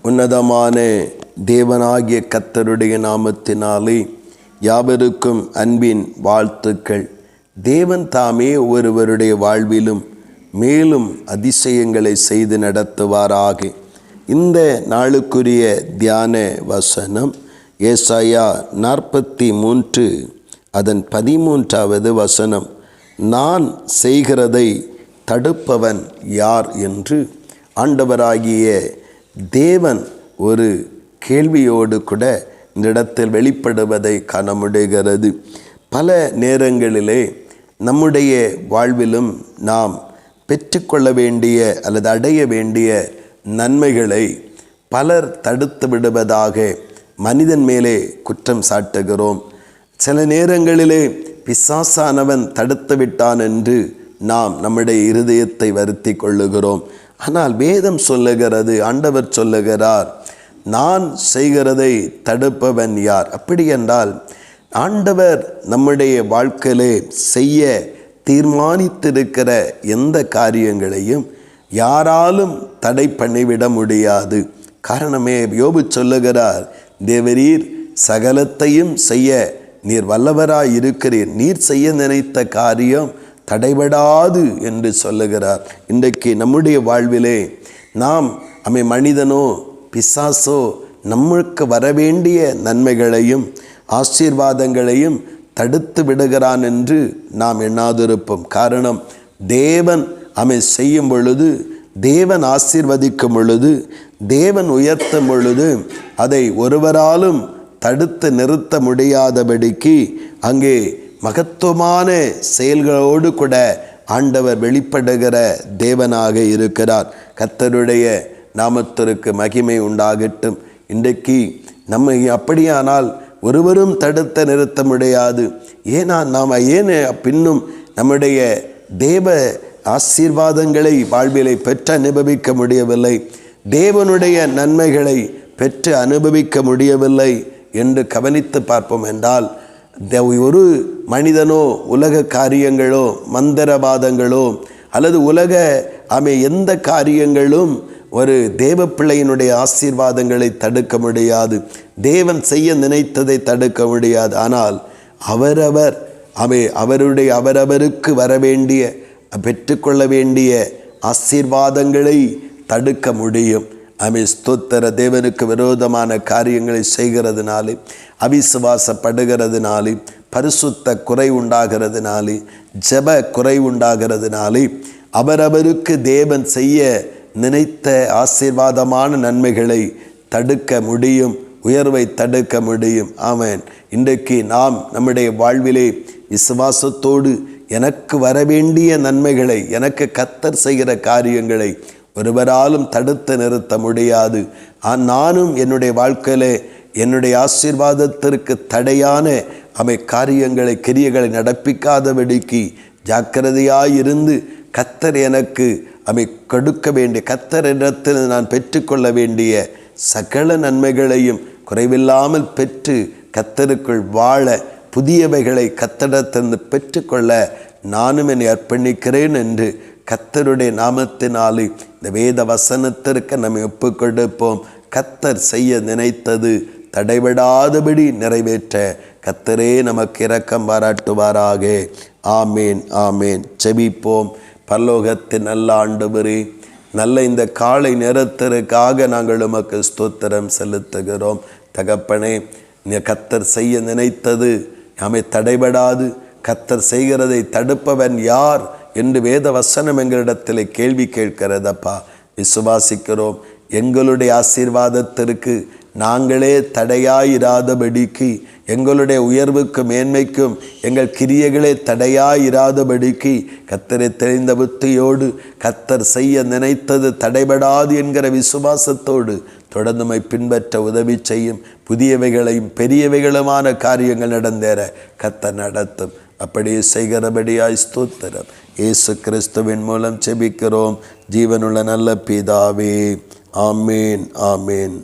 உன்னதமான தேவனாகிய கர்த்தருடைய நாமத்தினாலே யாவருக்கும் அன்பின் வாழ்த்துக்கள். தேவன் தாமே ஒருவருடைய வாழ்விலும் மேலும் அதிசயங்களை செய்து நடத்துவாராக. இந்த நாளுக்குரிய தியான வசனம் ஏசாயா 43 அதன் 13வது வசனம். நான் செய்கிறதை தடுப்பவன் யார் என்று ஆண்டவராகிய தேவன் ஒரு கேள்வியோடு கூட இந்த இடத்தில் வெளிப்படுவதை காண முடிகிறது. பல நேரங்களிலே நம்முடைய வாழ்விலும் நாம் பெற்றுக்கொள்ள வேண்டிய அல்லது அடைய வேண்டிய நன்மைகளை பலர் தடுத்து விடுவதாக மனிதன் மேலே குற்றம் சாட்டுகிறோம். சில நேரங்களிலே பிசாசானவன் தடுத்து விட்டான் என்று நாம் நம்முடைய இருதயத்தை வருத்தி கொள்ளுகிறோம். ஆனால் வேதம் சொல்லுகிறது, ஆண்டவர் சொல்லுகிறார், நான் செய்கிறதை தடுப்பவன் யார்? அப்படி என்றால் ஆண்டவர் நம்முடைய வாழ்க்கையிலே செய்ய தீர்மானித்திருக்கிற எந்த காரியங்களையும் யாராலும் தடை பண்ணிவிட முடியாது. காரணமே, யோபு சொல்லுகிறார், தேவரீர் சகலத்தையும் செய்ய நீர் வல்லவராய் இருக்கிறீர், நீர் செய்ய நினைத்த காரியம் தடைபடாது என்று சொல்லுகிறார். இன்றைக்கு நம்முடைய வாழ்விலே நாம் மனிதனோ பிசாசோ நம்மளுக்கு வரவேண்டிய நன்மைகளையும் ஆசீர்வாதங்களையும் தடுத்து விடுகிறான் என்று நாம் எண்ணாதிருப்போம். காரணம், தேவன் செய்யும் பொழுது, தேவன் ஆசீர்வதிக்கும் பொழுது, தேவன் உயர்த்தும் பொழுது அதை ஒருவராலும் தடுத்து நிறுத்த முடியாதபடிக்கு அங்கே மகத்துவமான செயல்களோடு கூட ஆண்டவர் வெளிப்படுகிற தேவனாக இருக்கிறார். கர்த்தருடைய நாமத்திற்கு மகிமை உண்டாகட்டும். இன்றைக்கு நம்ம அப்படியானால் ஒருவரும் தடுத்து நிறுத்த முடியாது. நாம் பின்னும் நம்முடைய தேவ ஆசீர்வாதங்களை வாழ்விலை பெற்று அனுபவிக்க முடியவில்லை, தேவனுடைய நன்மைகளை பெற்று அனுபவிக்க முடியவில்லை என்று கவனித்து பார்ப்போம் என்றால், ஒரு மனிதனோ உலக காரியங்களோ மந்திரவாதங்களோ அல்லது உலக எந்த காரியங்களும் ஒரு தேவ பிள்ளையினுடைய ஆசீர்வாதங்களை தடுக்க முடியாது, தேவன் செய்ய நினைத்ததை தடுக்க முடியாது. ஆனால் அவரவருக்கு வரவேண்டிய பெற்றுக்கொள்ள வேண்டிய ஆசீர்வாதங்களை தடுக்க முடியும். ஸ்தோத்திர. தேவனுக்கு விரோதமான காரியங்களை செய்கிறதுனாலே, அவிசுவாசப்படுகிறதுனாலே, பரிசுத்த குறை உண்டாகிறதுனாலே, ஜெப குறை உண்டாகிறதுனாலே அவரவருக்கு தேவன் செய்ய நினைத்த ஆசீர்வாதமான நன்மைகளை தடுக்க முடியும், உயர்வை தடுக்க முடியும். ஆமென். இன்றைக்கு நாம் நம்முடைய வாழ்விலே விசுவாசத்தோடு எனக்கு வரவேண்டிய நன்மைகளை, எனக்கு கர்த்தர் செய்கிற காரியங்களை ஒருவராலும் தடுத்து நிறுத்த முடியாது. நானும் என்னுடைய வாழ்க்கையிலே என்னுடைய ஆசீர்வாதத்திற்கு தடையான காரியங்களை, கிரியைகளை நடப்பிக்காதபடிக்கு ஜாக்கிரதையாயிருந்து கர்த்தர் எனக்கு கொடுக்க வேண்டிய, கர்த்தரிடத்தில் நான் பெற்றுக்கொள்ள வேண்டிய சகல நன்மைகளையும் குறைவில்லாமல் பெற்று கர்த்தருக்குள் வாழ, புதியவைகளை கர்த்தரிடத்திலிருந்து பெற்றுக்கொள்ள நானும் என்னை அர்ப்பணிக்கிறேன் என்று கர்த்தருடைய நாமத்தினாலே இந்த வேத வசனத்திற்கு நம்மை ஒப்புக் கொடுப்போம். கர்த்தர் செய்ய நினைத்தது தடைபடாதபடி நிறைவேற்ற கர்த்தரே நமக்கு இரக்கம் பாராட்டுவாராக. ஆமேன், ஆமேன். செபிப்போம். பரலோகத்தின் நல்ல ஆண்டவரே, நல்ல இந்த காலை நேரத்திற்காக நாங்கள் உமக்கு ஸ்தோத்திரம் செலுத்துகிறோம். தகப்பனே, கர்த்தர் செய்ய நினைத்தது தடைபடாது, கர்த்தர் செய்கிறதை தடுப்பவன் யார் என்று வேத வசனம் எங்களிடத்தில் கேள்வி கேட்கிறதப்பா. விசுவாசிக்கிறோம். எங்களுடைய ஆசீர்வாதத்திற்கு நாங்களே தடையாயிராதபடிக்கு, எங்களுடைய உயர்வுக்கும் மேன்மைக்கும் எங்கள் கிரியைகளே தடையாயிராதபடிக்கு கர்த்தரை தெளிந்த புத்தியோடு கர்த்தர் செய்ய நினைத்தது தடைபடாது என்கிற விசுவாசத்தோடு தொடர்ந்துமை பின்பற்ற உதவி செய்யும். புதியவைகளையும் பெரியவைகளுமான காரியங்கள் நடந்தேற கர்த்தர் நடத்தும். அப்படியே செய்கிறபடியாய் ஸ்தோத்திரம். இயேசு கிறிஸ்துவின் மூலம் செபிக்கிறோம் ஜீவனுள்ள நல்ல பிதாவே. ஆமேன், ஆமேன்.